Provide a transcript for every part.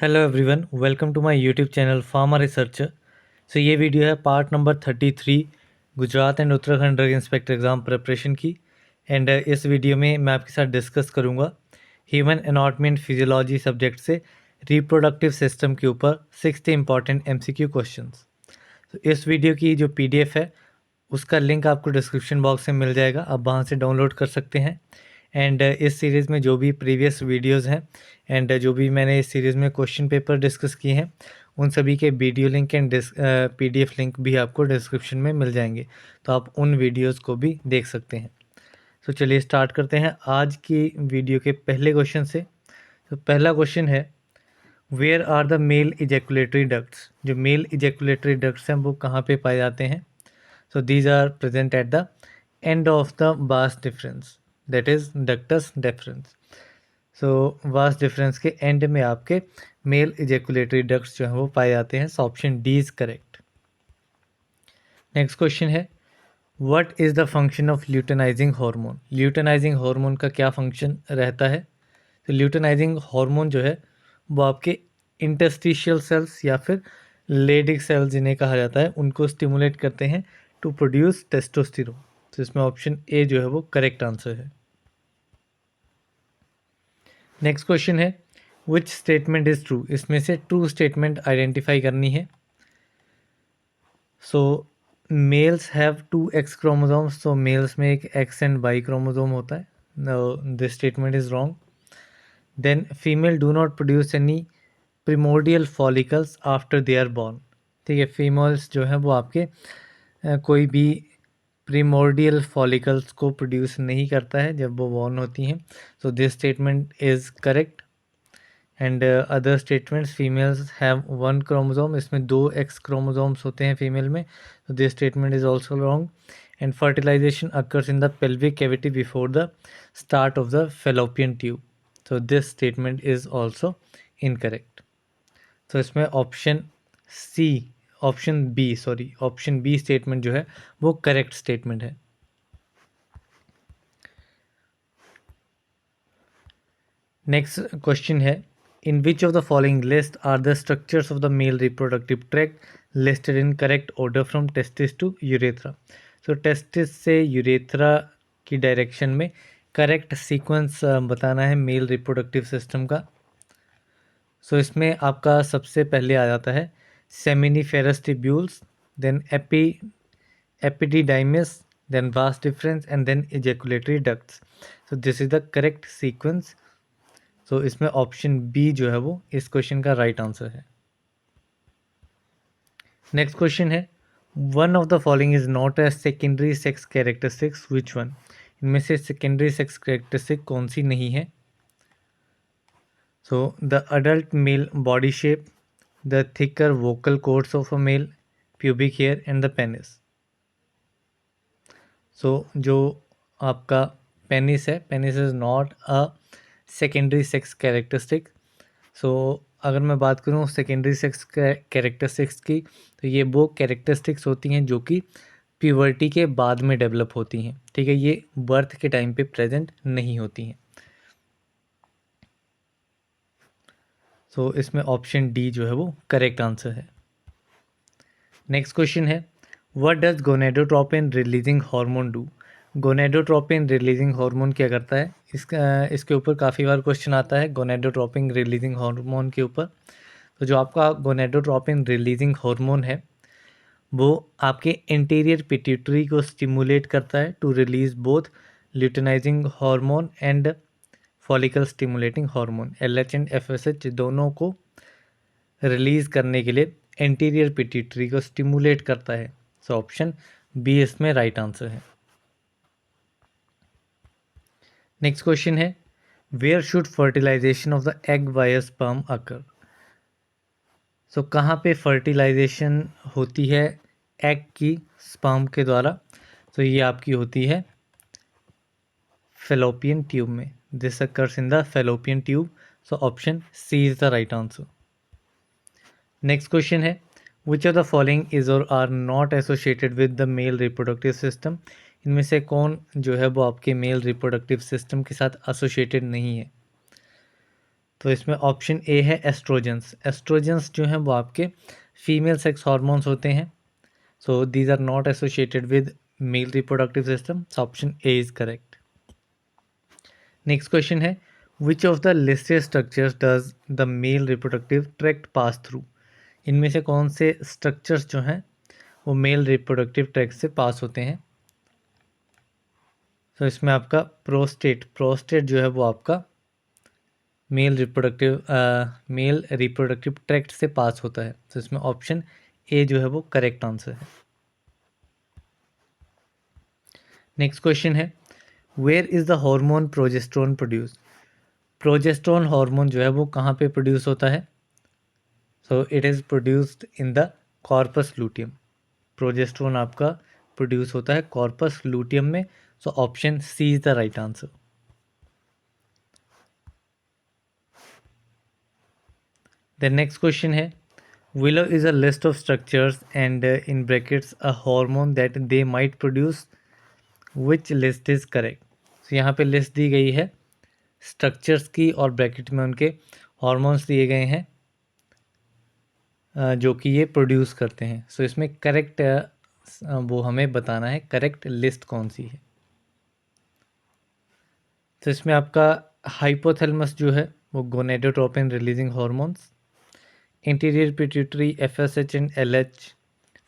Hello everyone, welcome to my YouTube channel pharma researcher. ये video है part number 33 Gujarat and Uttarakhand drug inspector exam preparation की। And इस video में मैं आपके साथ डिस्कस करूंगा human anatomy and physiology subject से रिप्रोडक्टिव सिस्टम के ऊपर 60 इंपॉर्टेंट एमसीक्यू क्वेश्चंस। तो इस वीडियो की जो पीडीएफ है उसका लिंक आपको डिस्क्रिप्शन बॉक्स में मिल जाएगा, आप वहाँ से डाउनलोड कर सकते हैं। एंड इस सीरीज़ में जो भी प्रीवियस वीडियोस हैं एंड जो भी मैंने इस सीरीज़ में क्वेश्चन पेपर डिस्कस किए हैं उन सभी के video link and PDF link भी आपको डिस्क्रिप्शन में मिल जाएंगे, तो आप उन वीडियोस को भी देख सकते हैं। तो चलिए स्टार्ट करते हैं आज की वीडियो के पहले क्वेश्चन से। तो पहला क्वेश्चन है, where are the male ejaculatory ducts. जो मेल इजैकुलेटरी डक्ट्स हैं वो कहाँ पे पाए जाते हैं? So these are present at the end of the vas deferens, that is ductus deferens. So vas deferens के एंड में आपके मेल इजैकुलेटरी डक्ट्स जो हैं वो पाए जाते हैं। So option D is correct. Next question है, what is the function of luteinising hormone. Luteinising hormone का क्या फंक्शन रहता है? तो ल्यूटेनाइजिंग हार्मोन जो है वो आपके इंटरस्टिशियल सेल्स या फिर लेडिक सेल्स जिन्हें कहा जाता है उनको स्टिमुलेट करते हैं टू प्रोड्यूस टेस्टोस्टेरोन। तो इसमें ऑप्शन ए जो है वो करेक्ट आंसर है। नेक्स्ट क्वेश्चन है, विच स्टेटमेंट इज ट्रू। इसमें से ट्रू स्टेटमेंट आइडेंटिफाई करनी है। So males have 2x chromosomes. तो मेल्स में एक एक्स एंड वाई क्रोमोसोम होता है। This statement is wrong. Then female do not produce any primordial follicles after they are born. ठीक है, फीमेल्स जो है वो आपके कोई भी प्रिमोर्डियल फॉलिकल्स को प्रोड्यूस नहीं करता है जब वो बॉर्न होती हैं। So this statement is correct. And other statements, females have 1 chromosome. इसमें 2 एक्स क्रोमोसोम्स होते हैं फीमेल में। तो this statement is also wrong. And fertilisation occurs in the pelvic cavity before the start of the fallopian tube. so this statement is also incorrect। तो इसमें option B statement जो है वो correct statement है। Next question है, in which of the following list are the structures of the male reproductive tract listed in correct order from testis to urethra. So testis से urethra की direction में correct sequence बताना है mail reproductive system का। सो इसमें आपका सबसे पहले आ जाता है seminiferous tubules, then epididymis, then vas deferens and then ejaculatory ducts. So this is the correct sequence. So इसमें ऑप्शन बी जो है वो इस क्वेश्चन का राइट आंसर है। नेक्स्ट क्वेश्चन है, one of the following is not a secondary sex characteristics which one. इनमें से सेकेंडरी सेक्स कैरेक्टरिस्टिक कौन सी नहीं है? So the adult male body shape, the thicker vocal cords of a male, pubic hair and the penis. So जो आपका penis है, penis is not a secondary sex characteristic. So अगर मैं बात करूँ सेकेंडरी सेक्स कैरेक्टरिस्टिक्स की, तो ये वो कैरेक्टरिस्टिक्स होती हैं जो कि प्यूबर्टी के बाद में डेवलप होती हैं। ठीक है, ये बर्थ के टाइम पे प्रेजेंट नहीं होती हैं। सो इसमें ऑप्शन डी जो है वो करेक्ट आंसर है। नेक्स्ट क्वेश्चन है, what does gonadotropin releasing hormone do. Gonadotropin releasing hormone क्या करता है? इसके ऊपर काफ़ी बार क्वेश्चन आता है गोनेडोट्रोपिन रिलीजिंग हार्मोन के ऊपर। तो जो आपका गोनेडोट्रोपिन रिलीजिंग हार्मोन है वो आपके इंटीरियर पिट्यूटरी को स्टिमुलेट करता है to release both luteinising hormone and follicle stimulating hormone. LH and FSH दोनों को रिलीज करने के लिए एंटीरियर पिट्यूटरी को स्टिमुलेट करता है। सो ऑप्शन बी इसमें राइट आंसर है। नेक्स्ट क्वेश्चन है, where should fertilisation of the egg via sperm occur. So कहाँ पे फर्टिलाइजेशन होती है एग की स्पर्म के द्वारा? तो ये आपकी होती है फेलोपियन ट्यूब में। This occurs in the fallopian tube. So option C is the right answer. Next question है, which of the following is or are not associated with the male reproductive system. इनमें से कौन जो है वो आपके mail reproductive system के साथ एसोसिएटेड नहीं है? तो इसमें ऑप्शन ए है एस्ट्रोजेंस। एस्ट्रोजेंस जो हैं वो आपके फीमेल सेक्स हार्मोन्स होते हैं। So these are not associated with male reproductive system. So option A is correct. Next question है which of the listed structures does the male reproductive tract pass through. इनमें से कौन से structures जो हैं वो मेल रिप्रोडक्टिव ट्रैक्ट से पास होते हैं। तो इसमें आपका प्रोस्टेट जो है वो आपका मेल रिप्रोडक्टिव ट्रैक्ट से पास होता है। तो इसमें ऑप्शन ए जो है वो करेक्ट आंसर है। नेक्स्ट क्वेश्चन है where is the hormone progesterone produce. Progesterone hormone जो है वो कहाँ पे प्रोड्यूस होता है। So it is produced in the corpus luteum. Progesterone आपका प्रोड्यूस होता है कॉर्पस लूटियम में। So option C is the right answer. The next question है below is a list of structures and in brackets a hormone that they might produce which list is correct. तो यहाँ पे list दी गई है structures की और bracket में उनके हॉर्मोन्स दिए गए हैं जो कि ये प्रोड्यूस करते हैं। सो इसमें करेक्ट वो हमें बताना है करेक्ट लिस्ट कौन सी है। तो इसमें आपका हाइपोथैलेमस जो है वो gonadotropin releasing hormones, interior pituitary FSH and LH,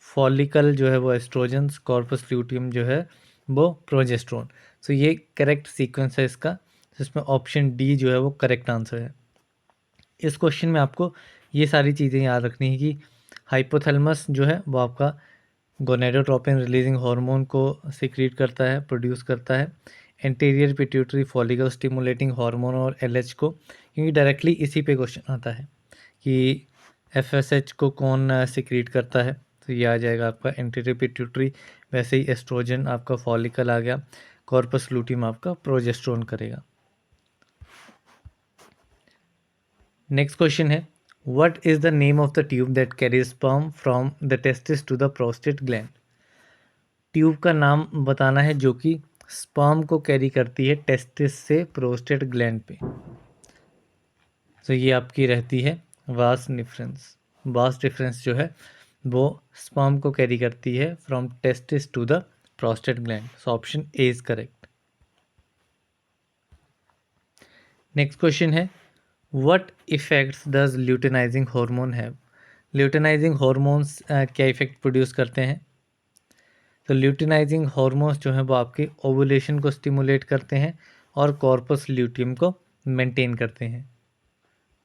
follicle जो है वो एस्ट्रोजन्स, कॉर्पस ल्यूटियम जो है वो प्रोजेस्टेरोन। सो ये करेक्ट सीक्वेंस है इसका। तो इसमें ऑप्शन डी जो है वो करेक्ट आंसर है। इस क्वेश्चन में आपको ये सारी चीज़ें याद रखनी है कि हाइपोथैलेमस जो है वो आपका गोनेडोट्रोपिन रिलीजिंग हार्मोन को सिक्रीट करता है, प्रोड्यूस करता है। Anterior pituitary follicle stimulating hormone और एलएच को, क्योंकि डायरेक्टली इसी पे क्वेश्चन आता है कि एफएसएच को कौन सिक्रीट करता है। तो ये आ जाएगा आपका एंटीरियर पिट्यूटरी। वैसे ही एस्ट्रोजन आपका फॉलिकल आ गया, कॉर्पस लूटियम आपका प्रोजेस्टेरोन करेगा। नेक्स्ट क्वेश्चन है what is the name of the tube that carries sperm from the testis to the prostate gland. Tube का नाम बताना है जो कि स्पर्म को कैरी करती है टेस्टिस से प्रोस्टेट ग्लैंड पे। तो ये आपकी रहती है वास डिफरेंस। वास डिफरेंस जो है वो स्पर्म को कैरी करती है from testis to the prostate gland. So option A is correct. Next question है what effects does luteinising hormone have. Luteinising hormones क्या इफेक्ट प्रोड्यूस करते हैं। तो ल्यूटेनाइजिंग हार्मोन्स जो हैं वो आपके ओवुलेशन को स्टिमुलेट करते हैं और कॉर्पस ल्यूटियम को मेंटेन करते हैं।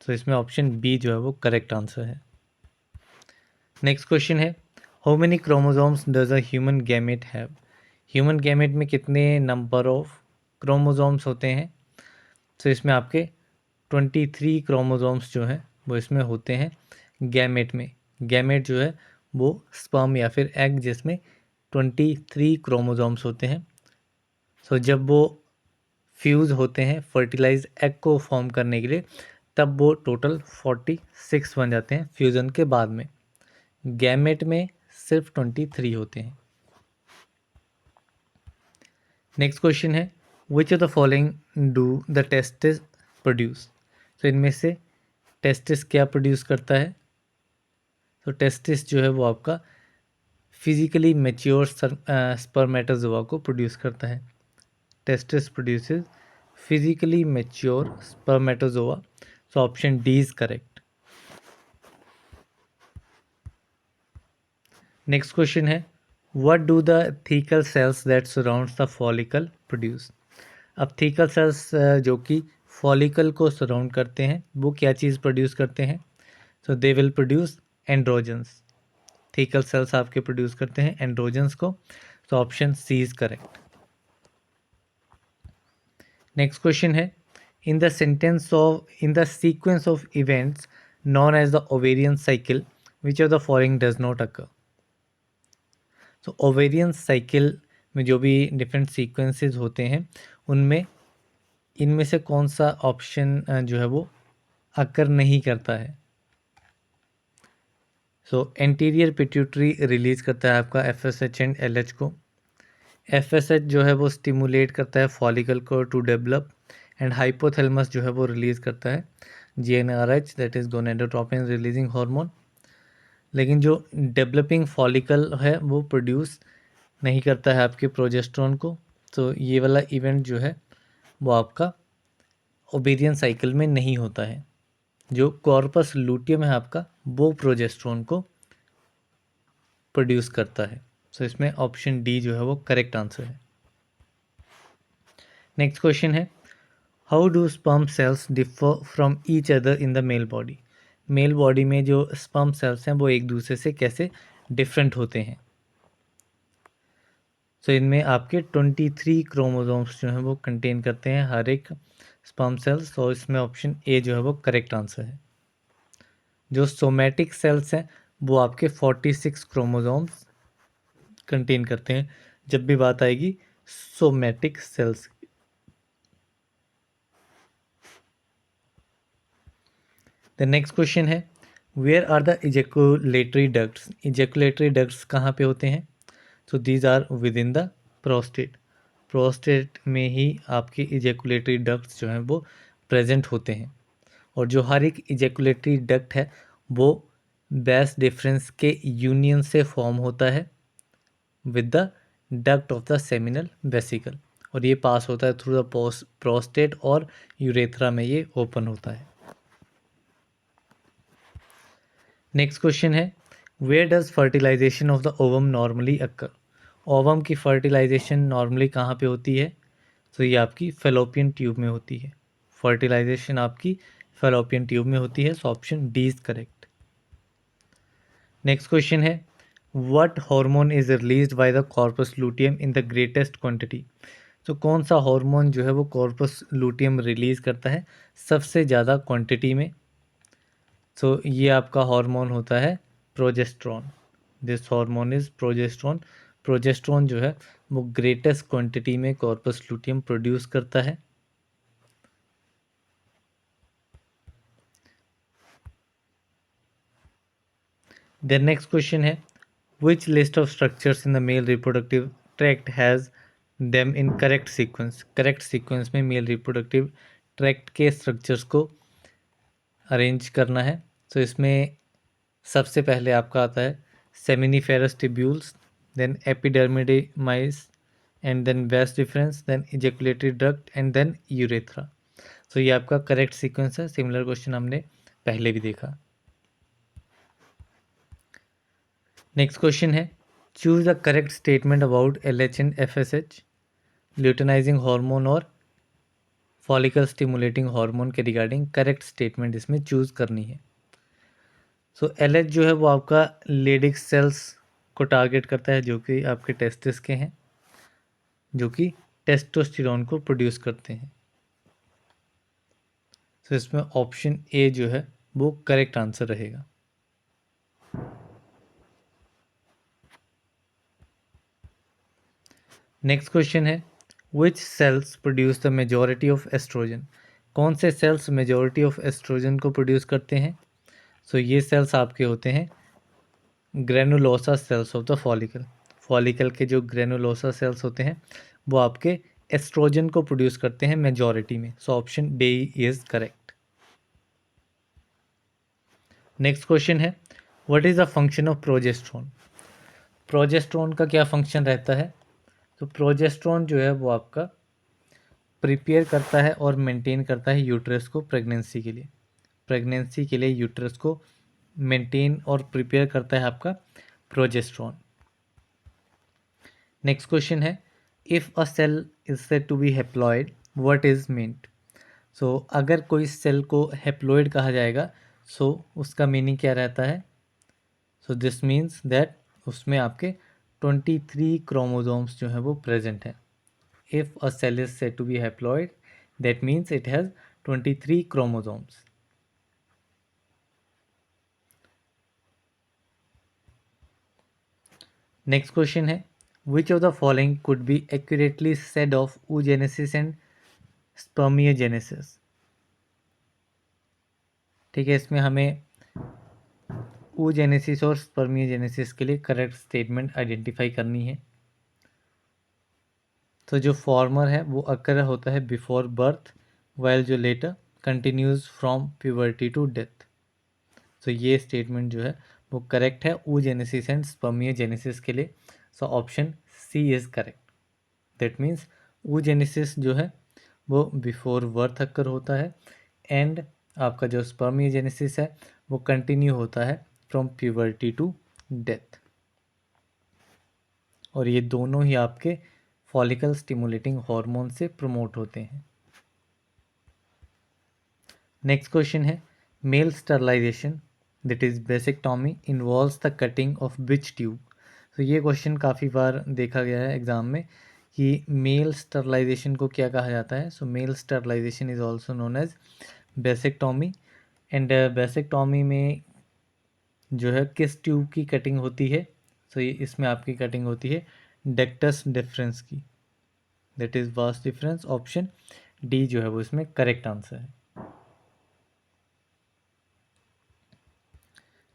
तो इसमें ऑप्शन बी जो है वो करेक्ट आंसर है। नेक्स्ट क्वेश्चन है how many chromosomes does a human gamete have. Human gamete में कितने नंबर ऑफ क्रोमोसोम्स होते हैं। तो इसमें आपके 23 क्रोमोसोम्स जो हैं वो इसमें होते हैं गैमेट में। गैमेट जो है वो स्पर्म या फिर एग जिसमें 23 क्रोमोसोम्स होते हैं। सो जब वो फ्यूज़ होते हैं फर्टिलाइज एग को फॉर्म करने के लिए तब वो टोटल 46 बन जाते हैं फ्यूज़न के बाद में। गैमेट में सिर्फ 23 होते हैं। नेक्स्ट क्वेश्चन है which of the following do the testis produce. तो इनमें से टेस्टिस क्या प्रोड्यूस करता है। तो टेस्टिस जो है वो आपका फिजिकली मैच्योर स्पर्मेटोजोआ को प्रोड्यूस करता है। Testis produces physically mature spermatozoa. So option D is correct. Next question है what do the thecal cells that surrounds the follicle produce. अब थीकल सेल्स जो कि फॉलिकल को सराउंड करते हैं वो क्या चीज़ प्रोड्यूस करते हैं। So they will produce androgens. Thecal cells आपके प्रोड्यूस करते हैं एंड्रोजन्स को। तो option C is correct. Next question है in the sequence of events known as the ovarian cycle which of the following does not occur. तो ovarian cycle में जो भी डिफरेंट सीक्वेंसेस होते हैं उनमें इनमें से कौन सा ऑप्शन जो है वो अकर नहीं करता है। सो एंटीरियर पिट्यूटरी रिलीज करता है आपका एफएसएच एंड एलएच को। एफएसएच जो है वो स्टिमुलेट करता है फॉलिकल को टू डेवलप एंड हाइपोथैलेमस जो है वो रिलीज़ करता है GnRH that is gonadotropin releasing hormone. लेकिन जो डेवलपिंग फॉलिकल है वो प्रोड्यूस नहीं करता है आपके प्रोजेस्टेरोन को। तो ये वाला इवेंट जो है वो आपका ओवेरियन साइकिल में नहीं होता है। जो कॉर्पस लूटियम है आपका वो प्रोजेस्टेरोन को प्रोड्यूस करता है। सो इसमें ऑप्शन डी जो है वो करेक्ट आंसर है। नेक्स्ट क्वेश्चन है, how do sperm cells differ from each other in the male body. Male body में जो स्पर्म सेल्स हैं वो एक दूसरे से कैसे डिफरेंट होते हैं। सो इनमें आपके 23 क्रोमोसोम्स जो हैं वो कंटेन करते हैं हर एक स्पर्म सेल्स। और इसमें ऑप्शन ए जो है वो करेक्ट आंसर है। जो सोमैटिक सेल्स हैं वो आपके 46 क्रोमोसोम्स कंटेन करते हैं जब भी बात आएगी सोमैटिक सेल्स की। द नेक्स्ट क्वेश्चन है, where are the ejaculatory ducts. Ejaculatory ducts कहाँ पे होते हैं। So these are within the prostate. Prostate में ही आपके इजेकुलेटरी डक्ट्स जो हैं वो प्रेजेंट होते हैं। और जो हर एक इजेकुलेटरी डक्ट है वो बैस डिफरेंस के यूनियन से फॉर्म होता है with the duct of the seminal vesicle. और ये पास होता है थ्रू द प्रोस्टेट और यूरेथ्रा में ये ओपन होता है। नेक्स्ट क्वेश्चन है, where does fertilization of the ovum normally occur. Ovum की फर्टिलाइजेशन नॉर्मली कहाँ पे होती है। तो ये आपकी फेलोपियन ट्यूब में होती है। फर्टिलाइजेशन आपकी फेलोपियन ट्यूब में होती है। So option D is correct. Next question है, what hormone is released by the corpus luteum in the greatest quantity. तो कौन सा हार्मोन जो है वो कॉर्पस लूटियम रिलीज करता है सबसे ज़्यादा क्वांटिटी में। तो ये आपका हार्मोन होता है progesterone. This hormone is progesterone. Progesterone जो है वो ग्रेटेस्ट क्वांटिटी में कॉर्पस लूटियम प्रोड्यूस करता है। देन नेक्स्ट क्वेश्चन है, which list of structures in the male reproductive tract has them in correct sequence. Correct sequence में मेल रिप्रोडक्टिव ट्रैक्ट के structures को अरेंज करना है। तो इसमें सबसे पहले आपका आता है seminiferous tubules, then epididymis, and then vas deferens, then ejaculatory duct, and then urethra. तो ये आपका करेक्ट सीक्वेंस है। सिमिलर क्वेश्चन हमने पहले भी देखा। नेक्स्ट क्वेश्चन है, choose the correct statement about LH and FSH, luteinizing hormone और फॉलिकल स्टिमुलेटिंग हार्मोन के रिगार्डिंग करेक्ट स्टेटमेंट इसमें चूज करनी है। सो LH जो है वो आपका लेडिक सेल्स को टारगेट करता है जो कि आपके टेस्टिस के हैं, जो कि टेस्टोस्टेरोन को प्रोड्यूस करते हैं। तो इसमें ऑप्शन ए जो है वो करेक्ट आंसर रहेगा। नेक्स्ट क्वेश्चन है, which cells produce the majority of oestrogen. कौन से सेल्स मेजॉरिटी ऑफ एस्ट्रोजन को प्रोड्यूस करते हैं। सो ये सेल्स आपके होते हैं granulosa cells of the follicle. Follicle के जो ग्रेनुलोसा सेल्स होते हैं वो आपके एस्ट्रोजन को प्रोड्यूस करते हैं मेजॉरिटी में। So option D is correct. Next question है, what is the function of progesterone. Progesterone का क्या फंक्शन रहता है। तो प्रोजेस्टेरोन जो है वो आपका प्रिपेयर करता है और मेंटेन करता है यूट्रस को प्रेगनेंसी के लिए। प्रेगनेंसी के लिए यूट्रस को मेंटेन और प्रिपेयर करता है आपका प्रोजेस्टेरोन। नेक्स्ट क्वेश्चन है, if a cell is said to be haploid what is meant. So अगर कोई सेल को हेप्लॉइड कहा जाएगा सो उसका मीनिंग क्या रहता है। सो दिस मीन्स दैट उसमें आपके 23 क्रोमोसोम्स जो हैं वो प्रेजेंट हैं। If a cell is said to be haploid that means it has 23 chromosomes. Next question है, which of the following could be accurately said of oogenesis and spermiogenesis. ठीक है, इसमें हमें oogenesis और स्पर्मियोजेनेसिस के लिए करेक्ट स्टेटमेंट आइडेंटिफाई करनी है। तो जो फॉर्मर है वो अकर होता है बिफोर बर्थ वाइल जो latter continues from puberty to death. तो ये स्टेटमेंट जो है वो करेक्ट है oogenesis एंड स्पर्मियोजेनेसिस के लिए। So option C is correct. That means oogenesis जो है वो बिफोर बर्थ अक्कर होता है एंड आपका जो स्पर्मियोजेनेसिस है वो कंटिन्यू होता है फ्रॉम प्यूबर्टी टू डेथ। और ये दोनों ही आपके फॉलिकल स्टिमुलेटिंग हार्मोन से प्रमोट होते हैं। नेक्स्ट क्वेश्चन है male sterilisation that is vasectomy involves the cutting of which tube. तो ये क्वेश्चन काफ़ी बार देखा गया है एग्जाम में कि मेल स्टरलाइजेशन को क्या कहा जाता है। So male sterilisation is also known as vasectomy and vasectomy में जो है किस ट्यूब की कटिंग होती है। सो ये इसमें आपकी कटिंग होती है डक्टस डिफरेंस की, that is vas deferens. Option D जो है वो इसमें करेक्ट आंसर है।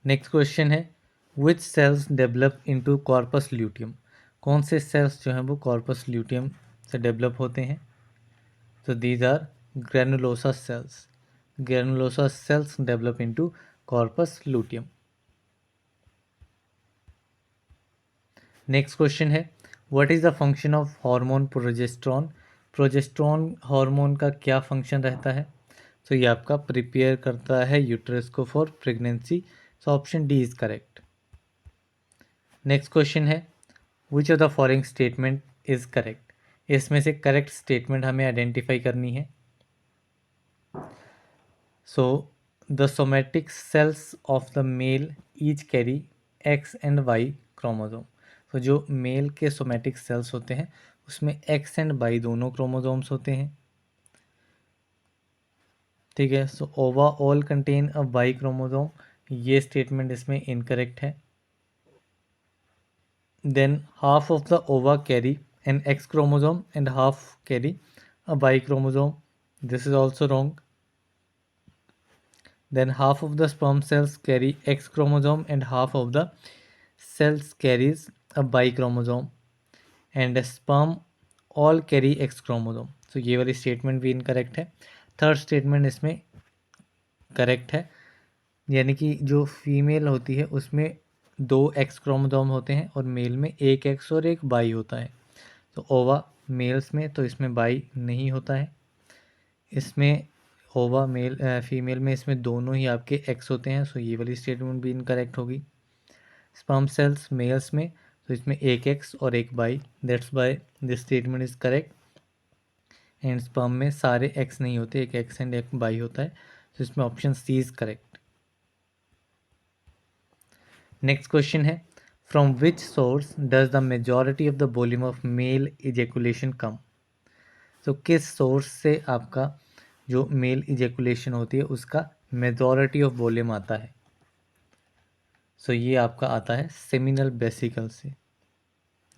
नेक्स्ट क्वेश्चन है which cells develop into corpus luteum. कौन से सेल्स जो हैं वो कॉर्पस ल्यूटियम से डेवलप होते हैं। तो these are granulosa cells. Granulosa cells develop into corpus luteum. Next question है what is the function of hormone progesterone. Progesterone hormone का क्या फंक्शन रहता है। तो ये आपका प्रिपेयर करता है यूट्रस को for pregnancy. So option D is correct. Next question है which of the following statement is correct. इसमें से करेक्ट स्टेटमेंट हमें आइडेंटिफाई करनी है। So the somatic cells of the male each carry X and Y chromosome. तो जो male के somatic cells होते हैं उसमें एक्स एंड वाई दोनों क्रोमोसोम्स होते हैं। ठीक है, so ova all contain a Y chromosome, ये स्टेटमेंट इसमें इनकरेक्ट है। देन हाफ ऑफ द ओवा carry N x chromosome and half carry a Y chromosome. This is also wrong. Then half of the sperm cells carry X chromosome and half of the cells carries a Y chromosome and sperm all carry X chromosome. So ये वाली statement भी incorrect है। Third statement इसमें correct है, यानी कि जो female होती है उसमें 2 एक्स क्रोमोसोम होते हैं और मेल में 1 एक्स और 1 वाई होता है। तो ओवा मेल्स में तो इसमें वाई नहीं होता है। इसमें ओवा मेल फीमेल में इसमें दोनों ही आपके एक्स होते हैं। सो ये वाली स्टेटमेंट भी इनकरेक्ट होगी। स्पर्म सेल्स मेल्स में तो इसमें 1 एक्स और 1 Y, that's why this statement is correct. And sperm में सारे एक्स नहीं होते, एक एक्स एंड एक वाई होता है। तो इसमें option C is correct. Next question है from which source does the majority of the volume of male ejaculation come. तो किस सोर्स से आपका जो मेल इजेकुलेशन होती है उसका मेजॉरिटी ऑफ वॉल्यूम आता है। सो ये आपका आता है सेमिनल वेसिकल से।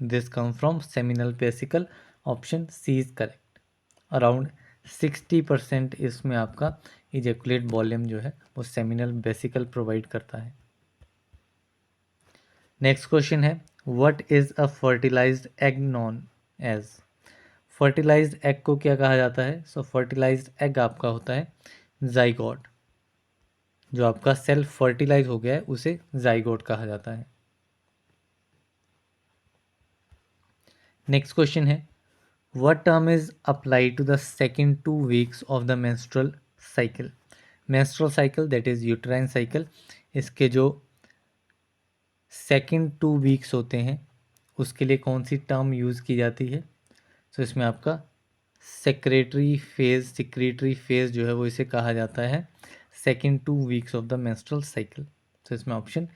This come from seminal vesicle. Option C is correct. Around 60% इसमें आपका इजेकुलेट वॉल्यूम जो है वो सेमिनल वेसिकल प्रोवाइड करता है। नेक्स्ट क्वेश्चन है what is a fertilized egg known as. Fertilized egg को क्या कहा जाता है। सो फर्टिलाइज्ड एग आपका होता है जाइगोट। जो आपका सेल्फ फर्टिलाइज हो गया है उसे जाइगोट कहा जाता है। नेक्स्ट क्वेश्चन है what term is apply to the second 2 weeks of the menstrual cycle. Menstrual cycle that is uterine cycle, इसके जो सेकेंड 2 वीक्स होते हैं उसके लिए कौन सी टर्म यूज़ की जाती है। तो इसमें आपका सिक्रेटरी फेज जो है वो इसे कहा जाता है second 2 weeks of the menstrual cycle. तो इसमें option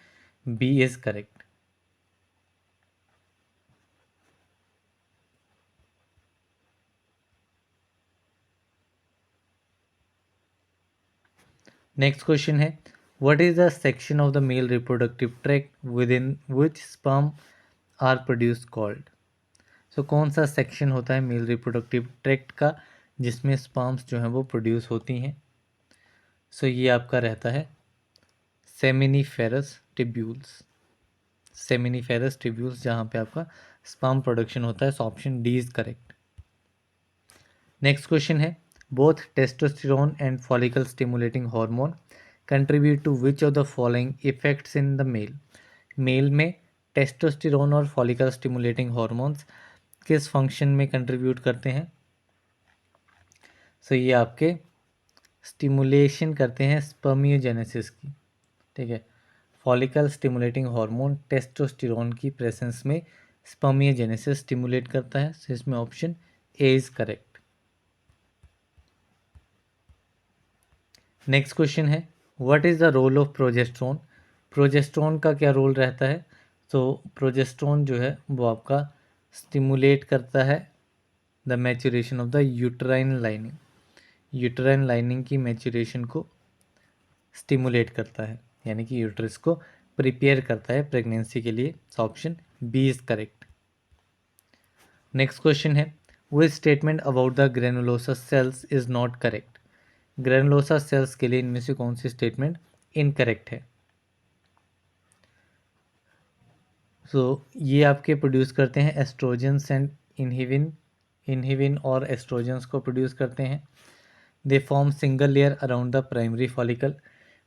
B is correct. Next question है what is the section of the male reproductive tract within which sperm are produce called. So कौन सा सेक्शन होता है मेल रिप्रोडक्टिव ट्रैक्ट का जिसमें sperms जो हैं वो प्रोड्यूस होती हैं। सो ये आपका रहता है सेमिनिफेरस टिब्यूल्स। सेमिनिफेरस टिब्यूल्स जहाँ पे आपका स्पर्म प्रोडक्शन होता है। So option D is correct. Next question है both testosterone and follicle stimulating hormone contribute to which of the following effects in the male? Male में टेस्टोस्टेरोन और follicle stimulating hormones किस function में contribute करते हैं? So ये आपके stimulation करते हैं स्पर्मियोजेनेसिस की, ठीक है। फॉलिकल स्टिमुलेटिंग हार्मोन टेस्टोस्टेरोन की प्रेजेंस में स्पर्मियोजेनेसिस स्टिमुलेट करता है। सो इसमें option A is correct. Next question है, what is the role of progesterone? Progesterone का क्या रोल रहता है? तो प्रोजेस्ट्रॉन जो है वो आपका स्टिमुलेट करता है the maturation of the uterine lining, uterine lining की मैच्योरेशन को स्टिमुलेट करता है, यानी कि यूट्रस को प्रिपेयर करता है प्रेगनेंसी के लिए। Option B is correct. Next question है, which statement about the granulosa cells is not correct? Granulosa cells के लिए इनमें से कौन सी स्टेटमेंट इनकरेक्ट है? ये आपके प्रोड्यूस करते हैं एस्ट्रोजेंस एंड इनहिबिन और एस्ट्रोजेंस को प्रोड्यूस करते हैं। They form single layer around the primary follicle,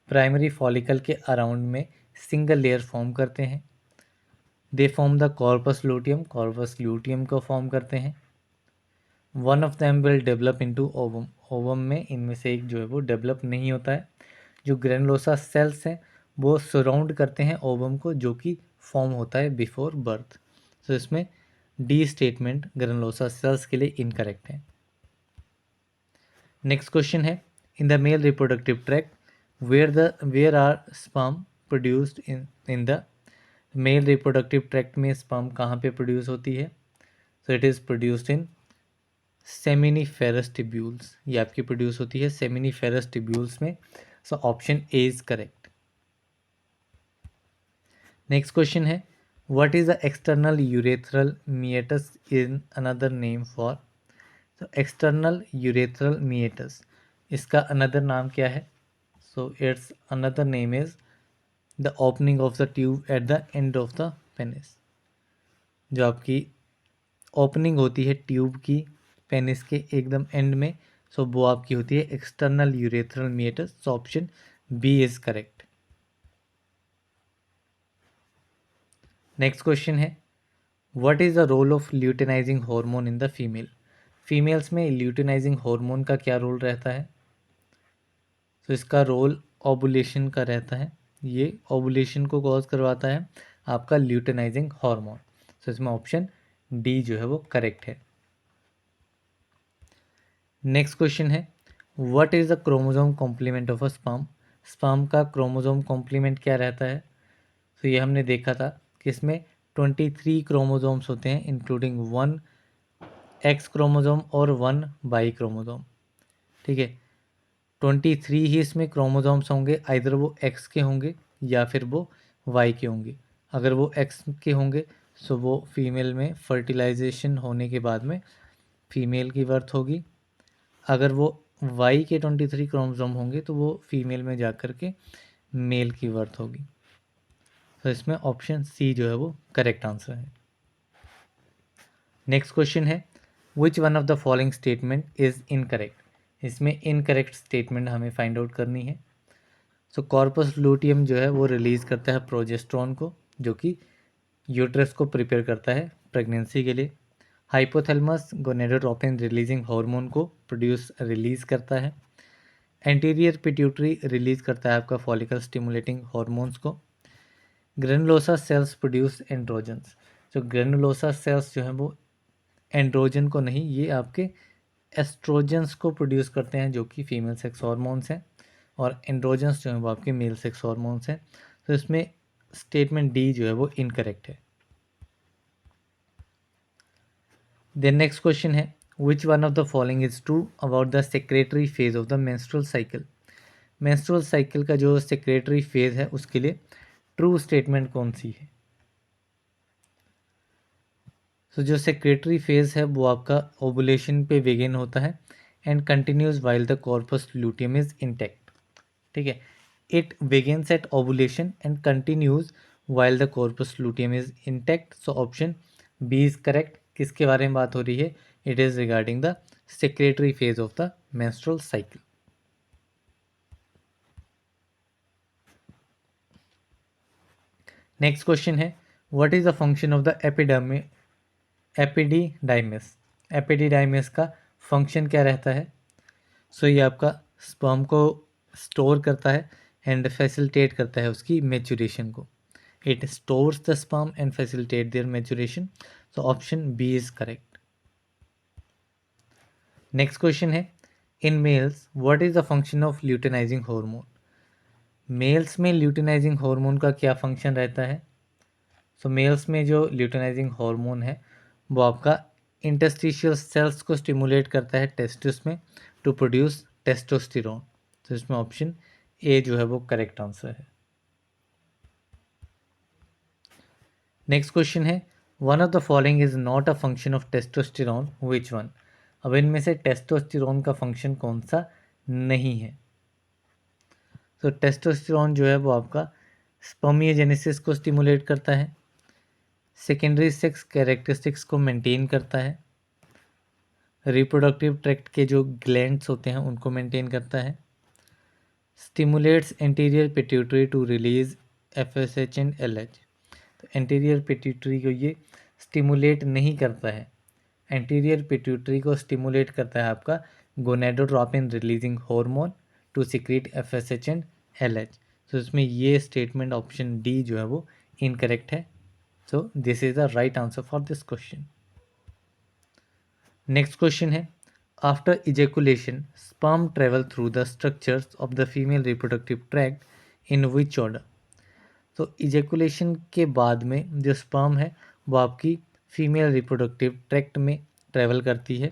primary follicle के अराउंड में सिंगल लेयर फॉर्म करते हैं। They form the corpus luteum, corpus luteum को फॉर्म करते हैं। One of them will develop into ovum, ovum में इनमें से एक जो है वो डेवलप नहीं होता है। जो ग्रेनुलोसा सेल्स हैं वो सराउंड करते हैं ओवम को, जो कि फॉर्म होता है बिफोर बर्थ। तो इसमें डी स्टेटमेंट ग्रेनुलोसा सेल्स के लिए इनकरेक्ट है। नेक्स्ट क्वेश्चन है, in the male reproductive tract where are sperm produced in the male reproductive tract में स्पर्म कहाँ पे प्रोड्यूस होती है? So it is produced in seminiferous tubules, ये आपकी प्रोड्यूस होती है सेमिनिफेरस टिब्यूल्स में। So option A is correct. Next question है, what is the external urethral meatus in another name for? तो एक्सटर्नल यूरेथ्रल मीएटस, इसका अनदर नाम क्या है? So it's another name is the opening of the tube at the end of the penis. जो आपकी opening होती है tube की पेनिस के एकदम एंड में, सो वो आपकी होती है external urethral meatus. So option B is correct. Next question है, what is the role of luteinising hormone in the female? Females में ल्यूटेनाइजिंग हार्मोन का क्या रोल रहता है? तो इसका रोल ओवुलेशन का रहता है, ये ओवुलेशन को कॉज करवाता है आपका ल्यूटेनाइजिंग हार्मोन। सो इसमें ऑप्शन डी जो है वो करेक्ट है। नेक्स्ट क्वेश्चन है, what is the chromosome complement of a sperm? Sperm का क्रोमोसोम कॉम्प्लीमेंट क्या रहता है? तो ये हमने देखा था कि इसमें 23 क्रोमोसोम्स होते हैं, इंक्लूडिंग 1 एक्स क्रोमोसोम और 1 वाई क्रोमोसोम, ठीक है। 23 ही इसमें क्रोमोसोम्स होंगे, आइदर वो एक्स के होंगे या फिर वो वाई के होंगे। अगर वो एक्स के होंगे सो वो फीमेल में फर्टिलाइजेशन होने के बाद में फीमेल की बर्थ होगी। अगर वो वाई के 23 क्रोमोसोम होंगे तो वो फीमेल में जाकर के मेल की बर्थ होगी। तो इसमें ऑप्शन सी जो है वो करेक्ट आंसर है। नेक्स्ट क्वेश्चन है, which one of the following statement is incorrect? इसमें इनकरेक्ट स्टेटमेंट हमें फाइंड आउट करनी है। सो कॉर्पस लूटियम जो है वो रिलीज़ करता है प्रोजेस्ट्रॉन को, जो कि यूट्रस को प्रिपेयर करता है प्रेगनेंसी के लिए। हाइपोथैलेमस गोनेडोट्रोपिन रिलीजिंग हार्मोन को रिलीज़ करता है। एंटीरियर पिट्यूटरी रिलीज़ करता है आपका फॉलिकल स्टिमुलेटिंग हार्मोन्स को। ग्रेनुलोसा सेल्स प्रोड्यूस एंड्रोजन्स, जो ग्रेनुलोसा सेल्स जो हैं वो एंड्रोजन को नहीं, ये आपके एस्ट्रोजन्स को प्रोड्यूस करते हैं, जो कि फीमेल सेक्स हार्मोन्स हैं, और एंड्रोजन्स जो हैं वो आपके मेल सेक्स हार्मोन्स हैं। तो इसमें स्टेटमेंट डी जो है वो इनकरेक्ट है। देन नेक्स्ट क्वेश्चन है, which one of the following is true about the secretory phase of the menstrual cycle? Menstrual cycle का जो सेक्रेटरी फेज है उसके लिए ट्रू स्टेटमेंट कौन सी है? जो सेक्रेटरी फेज है वो आपका ओवुलेशन पे बिगिन होता है and continues while the corpus luteum is intact, ठीक है। It begins at ovulation and continues while the corpus luteum is intact. So option B is correct. किसके बारे में बात हो रही है? It is regarding the secretory phase of the menstrual cycle. Next question है, what is the function of the epididymis. Epididymis का function क्या रहता है? सो ये आपका स्पर्म को स्टोर करता है एंड फैसिलिटेट करता है उसकी मैच्योरेशन को। It stores the sperm and facilitate their maturation. So option B is correct. Next question है, in males what is the function of luteinising hormone. Males में ल्यूटेनाइजिंग हार्मोन का क्या फंक्शन रहता है? सो मेल्स में जो luteinising hormone है वो आपका इंटरस्टिशियल सेल्स को स्टिमुलेट करता है टेस्टिस में टू प्रोड्यूस टेस्टोस्टेरोन। तो इसमें ऑप्शन ए जो है वो करेक्ट आंसर है। नेक्स्ट क्वेश्चन है, one of the following is not a function of testosterone, which one. अब इनमें से टेस्टोस्टेरोन का फंक्शन कौन सा नहीं है? तो टेस्टोस्टेरोन जो है वो आपका स्पर्मियोजेनेसिस को स्टिमुलेट करता है, सेकेंडरी सेक्स कैरेक्टरिस्टिक्स को मेंटेन करता है, रिप्रोडक्टिव ट्रैक्ट के जो ग्लैंड्स होते हैं उनको मेंटेन करता है, stimulates anterior pituitary to release FSH and LH. तो एंटीरियर पिट्यूटरी को ये स्टिमुलेट नहीं करता है, एंटीरियर पिट्यूटरी को स्टिमुलेट करता है आपका gonadotropin releasing hormone to secrete FSH and LH. तो इसमें ये स्टेटमेंट ऑप्शन डी जो है वो इनकरेक्ट है। So this is the right answer for this question. Next question है, after ejaculation sperm travel through the structures of the female reproductive tract in which order. तो ejaculation के बाद में जो स्पर्म है वो आपकी फीमेल रिप्रोडक्टिव ट्रैक्ट में ट्रैवल करती है।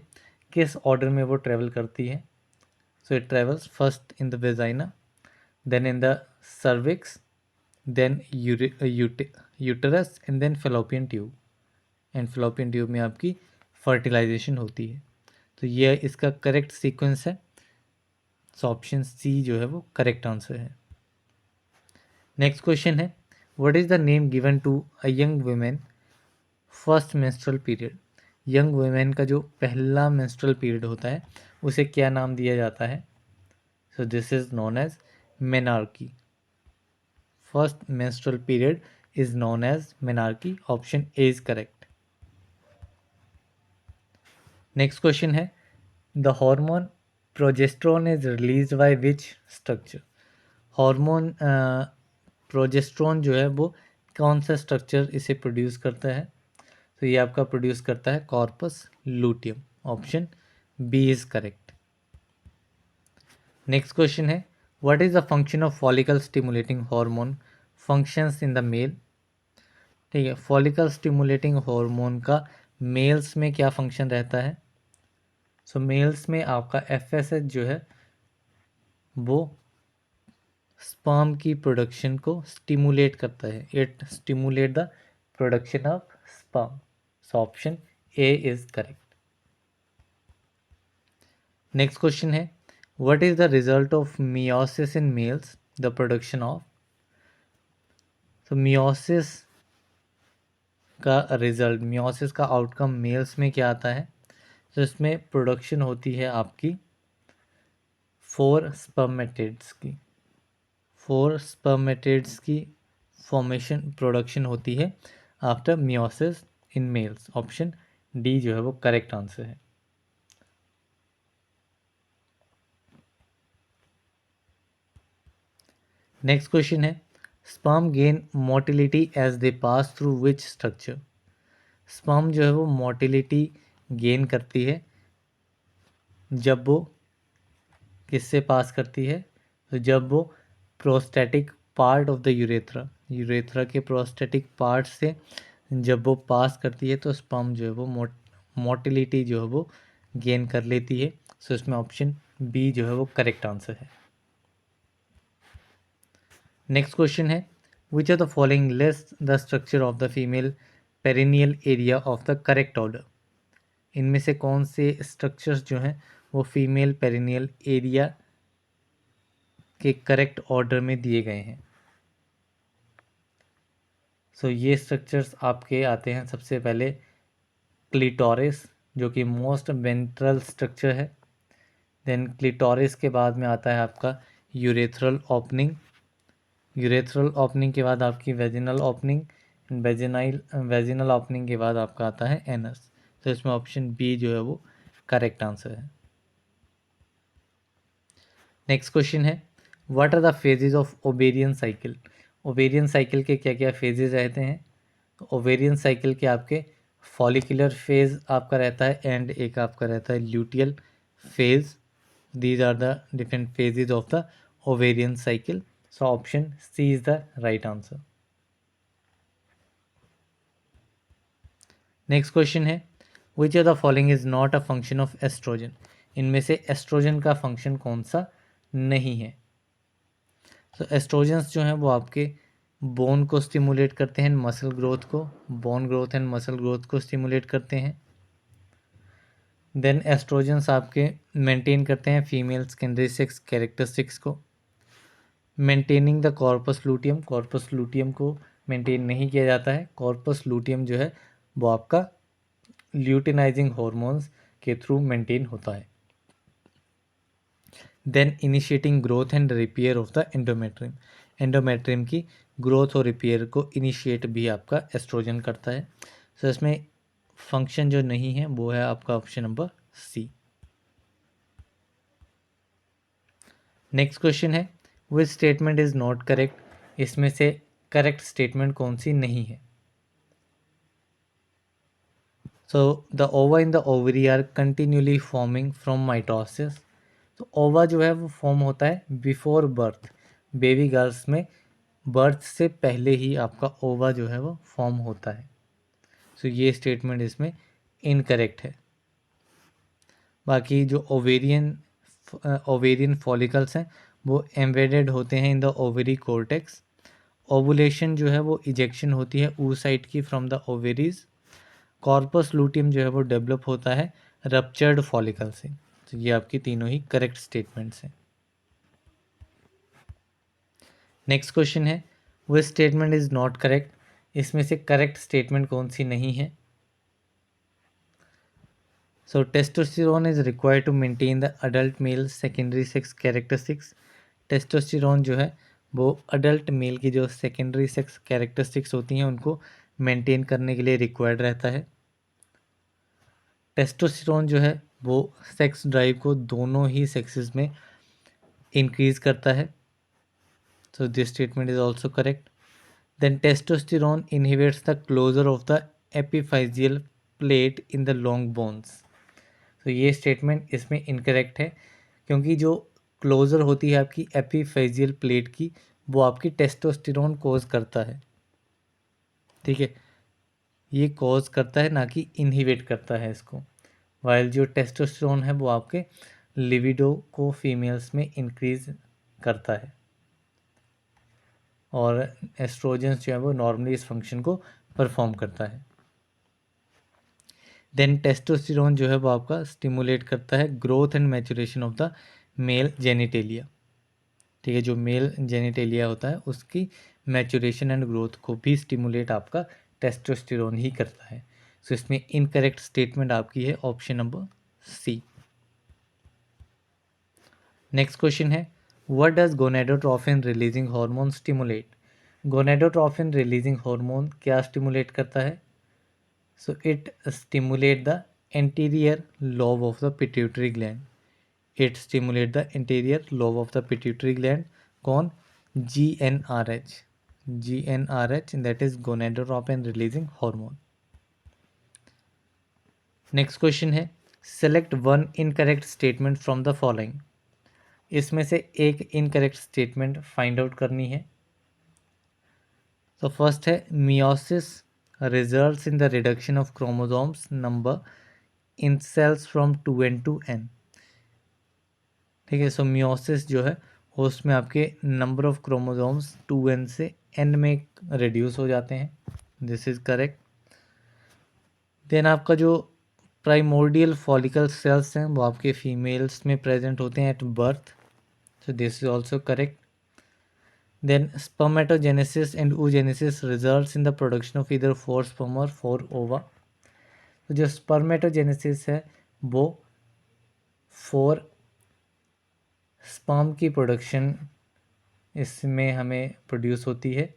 किस ऑर्डर में वो ट्रैवल करती है? So it travels first in the vagina, then in the cervix, then uterus and then fallopian tube. And fallopian tube में आपकी फर्टिलाइजेशन होती है। तो ये इसका करेक्ट सीक्वेंस है। सो ऑप्शन सी जो है वो करेक्ट आंसर है। नेक्स्ट क्वेश्चन है, what is the name given to a young women first menstrual period. Young women का जो पहला मेंस्ट्रुअल पीरियड होता है उसे क्या नाम दिया जाता है? So this is known as menarche. First menstrual period is known as menarche. Option A is correct. Next question है, the hormone progesterone is release by which structure. Hormone progesterone जो है वो कौन सा स्ट्रक्चर इसे प्रोड्यूस करता है? तो ये आपका प्रोड्यूस करता है corpus luteum. Option B is correct. Next question है, what is the function of follicle stimulating hormone functions in the male. ठीक है, फॉलिकल स्टिमुलेटिंग हार्मोन का मेल्स में क्या फंक्शन रहता है? सो मेल्स में आपका एफएसएच जो है वो स्पर्म की प्रोडक्शन को स्टिमुलेट करता है। It stimulate the production of sperm. So option A is correct. Next question है, what is the result of meiosis in males the production of. तो मियोसिस का रिजल्ट, मियोसिस का आउटकम मेल्स में क्या आता है? तो इसमें प्रोडक्शन होती है आपकी 4 स्पर्मेटिड्स की। 4 स्पर्मेटिड्स की फॉर्मेशन प्रोडक्शन होती है after meiosis in males. Option D जो है वो करेक्ट आंसर है। नेक्स्ट क्वेश्चन है, sperm gain motility as they pass through which structure. Sperm जो है वो मोटिलिटी गेन करती है जब वो किससे पास करती है? तो जब वो prostatic part of the urethra, urethra के प्रोस्टेटिक पार्ट से जब वो पास करती है तो स्पर्म जो है वो मोटिलिटी जो है वो गेन कर लेती है। सो इसमें ऑप्शन बी जो है वो करेक्ट आंसर है। नेक्स्ट क्वेश्चन है, which are the following list the structure of the female perineal area of the correct order. इनमें से कौन से स्ट्रक्चर्स जो हैं वो फीमेल पेरिनियल एरिया के करेक्ट ऑर्डर में दिए गए हैं? सो ये स्ट्रक्चर्स आपके आते हैं सबसे पहले क्लिटोरिस जो कि मोस्ट वेंट्रल स्ट्रक्चर है, देन क्लिटोरिस के बाद में आता है आपका यूरेथ्रल ओपनिंग, यूरेथ्रल ओपनिंग के बाद आपकी वेजिनल ओपनिंग, वेजिनल ओपनिंग के बाद आपका आता है एनस। तो इसमें ऑप्शन बी जो है वो करेक्ट आंसर है। नेक्स्ट क्वेश्चन है, what are the phases of ovarian cycle. Ovarian cycle के क्या क्या फेजेस रहते हैं। तो ओवेरियन साइकिल के आपके फॉलिकुलर फेज आपका रहता है एंड एक आपका रहता है luteal phase. These are the different phases of the ovarian cycle. So option C is the right answer. Next question है, which of the following is not a function of estrogen. इनमें से oestrogen का function कौन सा नहीं है। तो estrogens जो हैं वो आपके बोन को स्टिमुलेट करते हैं, मसल ग्रोथ को, bone growth and muscle growth को स्टिमुलेट करते हैं। देन एस्ट्रोजन्स आपके मेंटेन करते हैं फीमेल सेकेंडरी सेक्स कैरेक्टरिस्टिक्स को। Maintaining the corpus luteum, corpus luteum को मेंटेन नहीं किया जाता है। कॉर्पस लूटियम जो है वो आपका ल्यूटिनाइजिंग हॉर्मोन्स के थ्रू मेंटेन होता है। Then initiating growth and repair of the endometrium, endometrium की ग्रोथ और रिपेयर को इनिशिएट भी आपका एस्ट्रोजन करता है। सो इसमें फंक्शन जो नहीं है वो है आपका option number C. Next question है, which statement is not correct. इसमें से करेक्ट स्टेटमेंट कौन सी नहीं है। So the ova in the ovary are continuously forming from mitosis. तो ओवा जो है वो फॉर्म होता है बिफोर बर्थ, बेबी गर्ल्स में बर्थ से पहले ही आपका ओवा जो है वो फॉर्म होता है। सो ये स्टेटमेंट इसमें इनकरेक्ट है। बाकी जो ओवेरियन फॉलिकल्स हैं वो एम्बेडेड होते हैं in the ovary cortex. Ovulation जो है वो इजेक्शन होती है oocyte की from the ovaries. Corpus luteum जो है वो डेवलप होता है रप्चर्ड फॉलिकल से। तो ये आपकी तीनों ही करेक्ट स्टेटमेंट्स हैं। नेक्स्ट क्वेश्चन है, वो स्टेटमेंट इज नॉट करेक्ट। इसमें से करेक्ट स्टेटमेंट कौन सी नहीं है। So testosterone is required to maintain the adult male secondary sex characteristics. Testosterone जो है वो अडल्ट मेल की जो सेकेंडरी सेक्स कैरेक्टरिस्टिक्स होती हैं उनको मेंटेन करने के लिए रिक्वायर्ड रहता है। टेस्टोस्टेरोन जो है वो सेक्स ड्राइव को दोनों ही सेक्सेस में इंक्रीज करता है। So this statement is also correct. Then testosterone inhibits the closure of the epiphyseal plate in the long bones. तो ये स्टेटमेंट इसमें इनकरेक्ट है क्योंकि जो क्लोजर होती है आपकी एपिफेजियल प्लेट की वो आपकी टेस्टोस्टेरोन कॉज करता है। ठीक है, ये कॉज करता है ना कि इनहिबिट करता है इसको। वाइल जो टेस्टोस्टेरोन है वो आपके लिविडो को फीमेल्स में इंक्रीज करता है और एस्ट्रोजेंस जो है वो नॉर्मली इस फंक्शन को परफॉर्म करता है। देन टेस्टोस्टेरोन जो है वो आपका स्टिमुलेट करता है growth and maturation of the male genitalia. ठीक है, जो मेल जेनिटेलिया होता है उसकी मैचुरेशन एंड ग्रोथ को भी स्टिमुलेट आपका टेस्टोस्टेरोन ही करता है। सो इसमें इनकरेक्ट स्टेटमेंट आपकी है option number C. Next question है, what does gonadotropin releasing hormone stimulate. Gonadotropin releasing hormone क्या स्टिमुलेट करता है। So it stimulate the anterior lobe of the pituitary gland. It stimulate the interior lobe of the pituitary gland. कौन, GnRH, GnRH that is gonadotropin releasing hormone. Next question है, select one incorrect statement from the following. इसमें से एक incorrect statement find out करनी है। तो first है, meiosis results in the reduction of chromosomes number in cells from 2n to n। ठीक है, सो मियोसिस जो है उसमें आपके नंबर ऑफ क्रोमोसोम्स 2n से n में रिड्यूस हो जाते हैं। This is correct. देन आपका जो प्राइमोर्डियल फॉलिकल सेल्स हैं वो आपके फीमेल्स में प्रेजेंट होते हैं at birth. So this is also correct. Then spermatogenesis and oogenesis results in the production of इधर 4 sperm और 4 ova। तो जो स्पर्मेटोजेनेसिस है वो 4 स्पर्म की प्रोडक्शन इसमें हमें प्रोड्यूस होती है,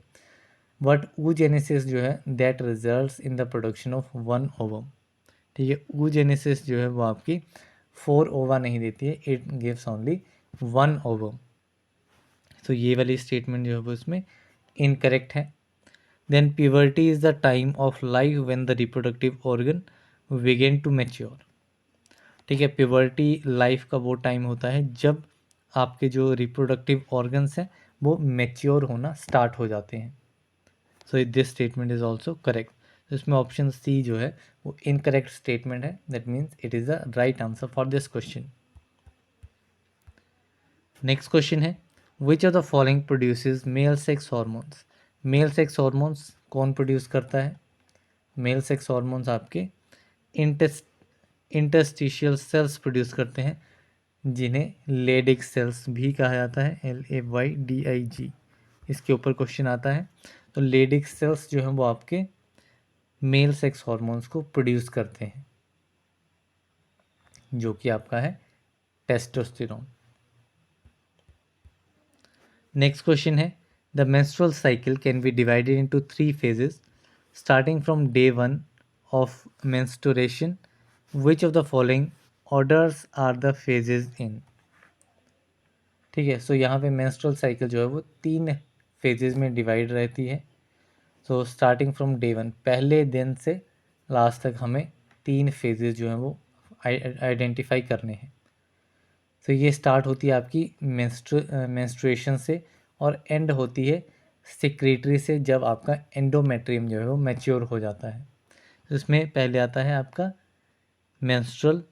बट oogenesis जो है that results in the production of 1 ovum. ठीक है, oogenesis जो है वो आपकी 4 ओवा नहीं देती है, इट गिव्स ओनली 1 ओवम। तो ये वाली स्टेटमेंट जो है वो इसमें इनकरेक्ट है। Then puberty is the time of life when the reproductive organ begin to mature. ठीक है, प्यूबर्टी लाइफ का वो टाइम होता है जब आपके जो रिप्रोडक्टिव ऑर्गन्स हैं वो मैच्योर होना स्टार्ट हो जाते हैं। So this statement is also correct. तो इसमें ऑप्शन सी जो है वो इनकरेक्ट स्टेटमेंट है, that means it is the right answer for this question. Next question है, which of the following produces male sex hormones. Male sex hormones कौन produce करता है? मेल सेक्स हॉर्मोन्स आपके interstitial cells produce करते हैं, जिन्हें Leydig cells भी कहा जाता है, LAYDIG। इसके ऊपर क्वेश्चन आता है। तो लेडिग सेल्स जो हैं वो आपके मेल सेक्स हॉर्मोन्स को प्रोड्यूस करते हैं, जो कि आपका है टेस्टोस्टेरोन। नेक्स्ट क्वेश्चन है, the menstrual cycle can be divided into 3 phases starting from day 1 of menstruation. Which of the following orders are the phases in. ठीक है, सो यहाँ पे मेंस्ट्रुअल साइकिल जो है वो 3 फेजेस में डिवाइड रहती है। सो स्टार्टिंग फ्रॉम डे 1, पहले दिन से लास्ट तक हमें 3 फेजेस जो हैं वो आइडेंटिफाई करने हैं। तो ये स्टार्ट होती है आपकी मेंस्ट्रुएशन से और एंड होती है सिक्रेटरी से, जब आपका एंडोमेट्रियम जो है वो मैच्योर हो जाता है। तो इसमें पहले आता है आपका menstrual,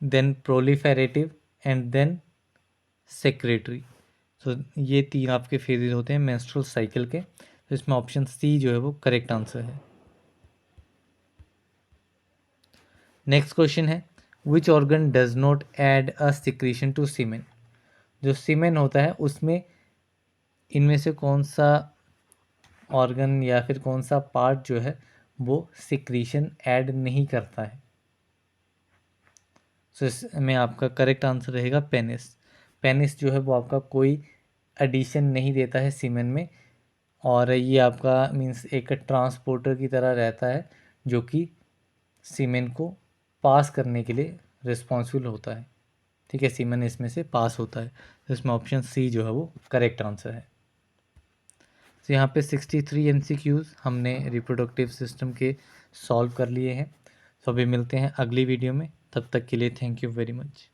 then proliferative and then secretory. तो ये 3 आपके फेजेज होते हैं मेंस्ट्रुअल साइकिल के। तो इसमें ऑप्शन सी जो है वो करेक्ट आंसर है। नेक्स्ट क्वेश्चन है, which organ does not add a secretion to semen. जो सीमेन होता है उसमें इनमें से कौन सा ऑर्गन या फिर कौन सा पार्ट जो है वो सिक्रीशन ऐड नहीं करता है? सो इसमें आपका करेक्ट आंसर रहेगा पेनिस। पेनिस जो है वो आपका कोई एडिशन नहीं देता है सीमेन में, और ये आपका मीन्स एक ट्रांसपोर्टर की तरह रहता है, जो कि सीमेन को पास करने के लिए रिस्पॉन्सिबल होता है। ठीक है, सीमेन इसमें से पास होता है। तो इसमें ऑप्शन सी जो है वो करेक्ट आंसर है। तो यहाँ पे 63 MCQs हमने रिप्रोडक्टिव सिस्टम के सॉल्व कर लिए हैं। तो अभी मिलते हैं अगली वीडियो में, तब तक के लिए थैंक यू वेरी मच।